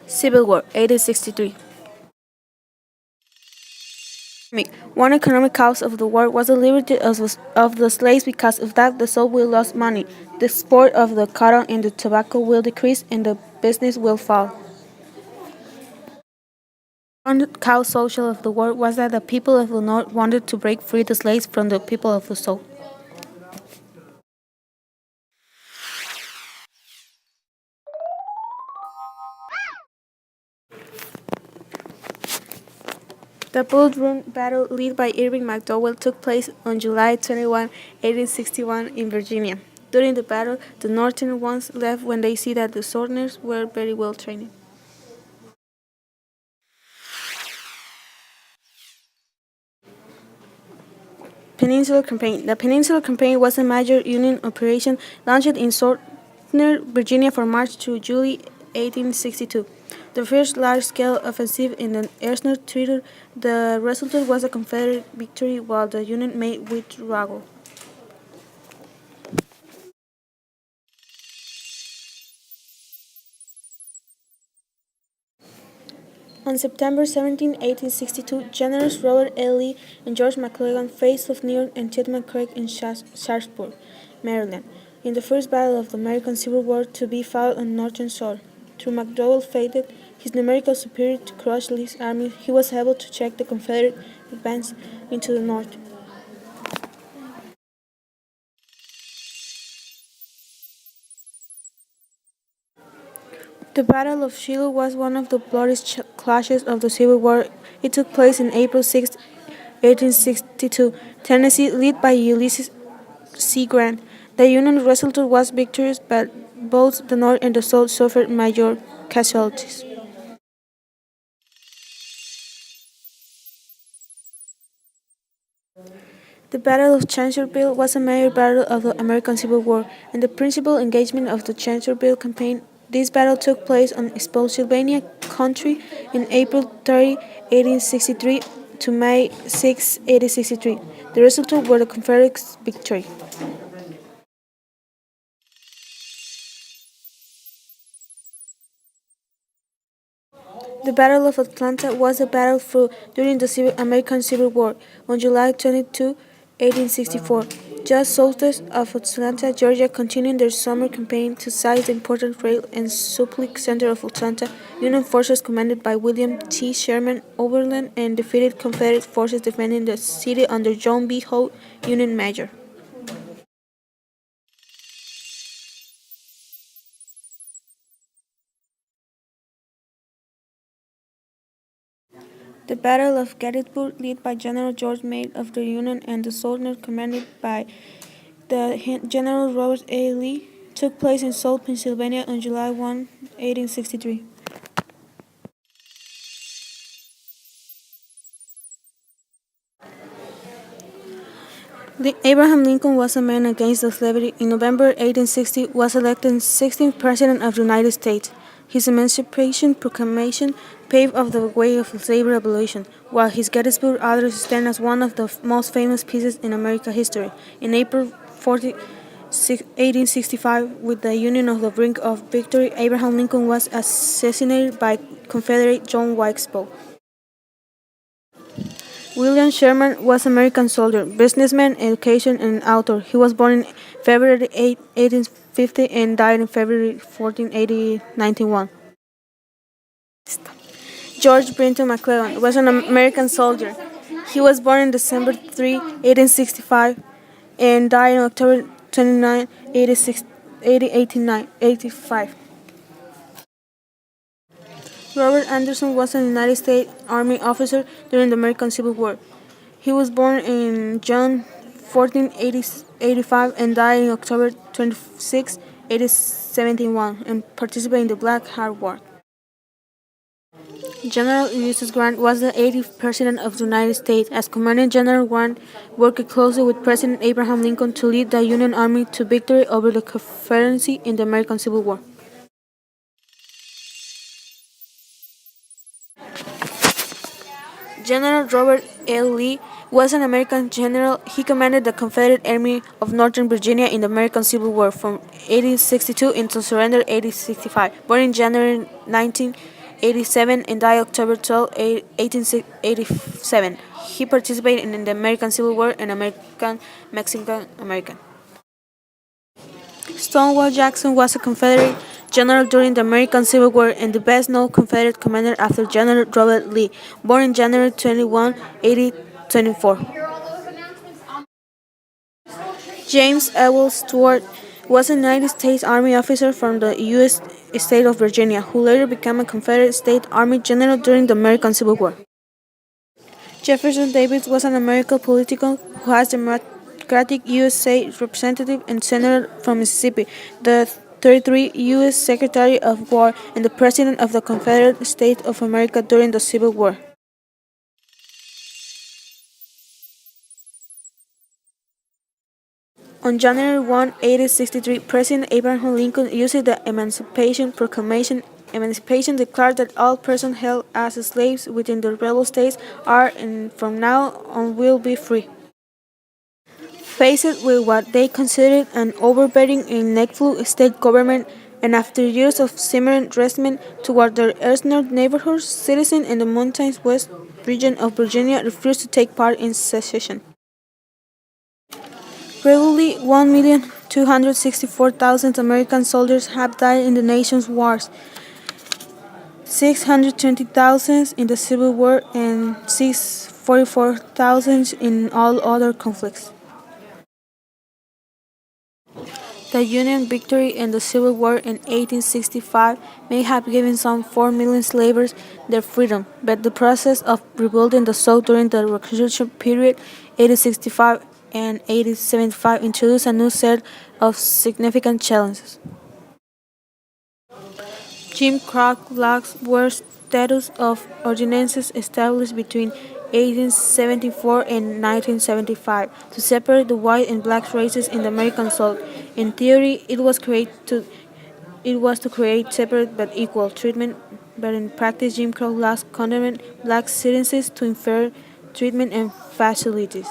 Civil War, 1863. One economic cause of the war was the liberty of the slaves. Because of that, the South will lose money, the export of the cotton and the tobacco will decrease, and the business will fall. One cause social of the war was that the people of the North wanted to break free the slaves from the people of the South. The Bull Run battle, led by Irving McDowell, took place on July 21, 1861, in Virginia. During the battle, the Northern ones left when they see that the Southerners were very well trained. Peninsula Campaign. The Peninsula Campaign was a major Union operation launched in Southern Virginia from March to July 1862. The first large-scale offensive in the Eastern Theater. The result was a Confederate victory while the Union made withdrawal. On September 17, 1862, Generals Robert E. Lee and George McClellan faced off near Enchantment Creek in Sharpsburg, Maryland, in the first battle of the American Civil War to be fought on northern soil. Though McDowell failed his numerical superiority to crush Lee's army, he was able to check the Confederate advance into the north. The Battle of Shiloh was one of the bloodiest clashes of the Civil War. It took place on April 6, 1862, Tennessee, led by Ulysses C. Grant. The Union result was victorious, but both the North and the South suffered major casualties. The Battle of Chancellorsville was a major battle of the American Civil War, and the principal engagement of the Chancellorsville campaign. This battle took place on Spotsylvania country in April 30, 1863 to May 6, 1863. The result was the Confederate victory. The Battle of Atlanta was a battle fought during the American Civil War on July 22, 1864. Just southeast of Atlanta, Georgia, continuing their summer campaign to seize the important rail and supply center of Atlanta, Union forces commanded by William T. Sherman overland and defeated Confederate forces defending the city under John B. Howe, Union major. The Battle of Gettysburg, led by General George Meade of the Union and the Southern commanded by the General Robert E. Lee, took place in South Pennsylvania on July 1, 1863. Abraham Lincoln was a man against slavery. In November 1860, was elected 16th President of the United States. His Emancipation Proclamation paved the way of slavery abolition, while his Gettysburg Address stands as one of the most famous pieces in American history. In April 1865, with the Union on the brink of victory, Abraham Lincoln was assassinated by Confederate John Wilkes Booth. William Sherman was an American soldier, businessman, education, and author. He was born in February 8, 1850 and died in February 14, 1891. George Brinton McClellan was an American soldier. He was born on December 3, 1865 and died on October 29, 1885. Robert Anderson was a United States Army officer during the American Civil War. He was born in June 14, 1885 and died on October 26, 1871 and participated in the Black Hawk War. General Ulysses Grant was the 80th President of the United States. As Commanding General, Grant worked closely with President Abraham Lincoln to lead the Union Army to victory over the Confederacy in the American Civil War. General Robert E. Lee was an American general. He commanded the Confederate Army of Northern Virginia in the American Civil War from 1862 until surrender 1865. Born in January 19, 1887 and died October 12, 1887. He participated in the American Civil War and American Mexican American. Stonewall Jackson was a Confederate general during the American Civil War and the best known Confederate commander after General Robert Lee, born in January 21, 1824. James Ewell Stuart was a United States Army officer from the U.S. state of Virginia, who later became a Confederate States Army general during the American Civil War. Jefferson Davis was an American politician who has Democratic USA representative and senator from Mississippi, the 33 U.S. Secretary of War, and the President of the Confederate States of America during the Civil War. On January 1, 1863, President Abraham Lincoln used the Emancipation Proclamation. Emancipation declared that all persons held as slaves within the rebel states are and from now on will be free. Faced with what they considered an overbearing and neglectful state government, and after years of simmering resentment toward their eastern neighborhoods, citizens in the mountainous west region of Virginia refused to take part in secession. Regularly, 1,264,000 American soldiers have died in the nation's wars, 620,000 in the Civil War, and 644,000 in all other conflicts. The Union victory in the Civil War in 1865 may have given some 4 million slaves their freedom, but the process of rebuilding the South during the Reconstruction period, 1865 and 1875, introduced a new set of significant challenges. Jim Crow laws were status of ordinances established between 1874 and 1975 to separate the white and black races in the American South. In theory, it was to create separate but equal treatment, but in practice, Jim Crow laws condemned black citizens to unfair treatment and facilities.